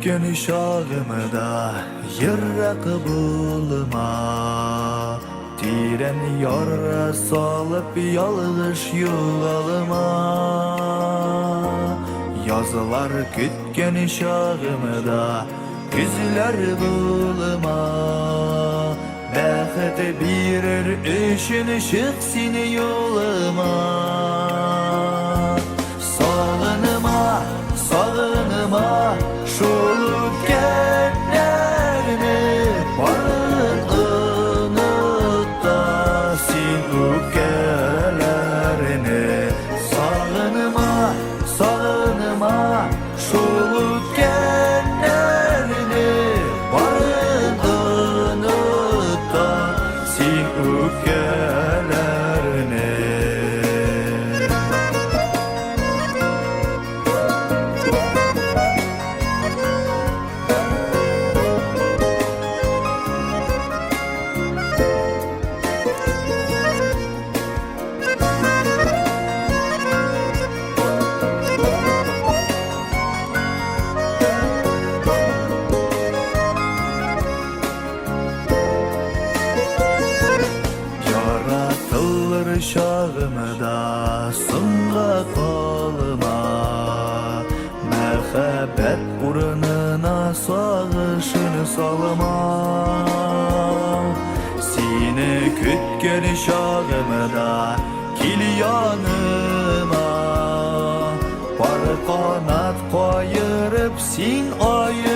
kütken şağımda yırrak bulma, tiren yara salıp yalgış yuvalıma. Yazılar kütken şağımda güzler bulma, bəxət birer üçün çıksın yoluma. Sağınıma, sağınıma şolup genlerini varın unutta sin ülkelerini. Sağınıma, sağınıma şolup genlerini varın unutta sin ülkelerini. Yaratılır şağımda sınga kalma, mehabbet uğruna sağışını salma. Seni kütken şağımda kil yanıma, var kanat koyırıp sin ayı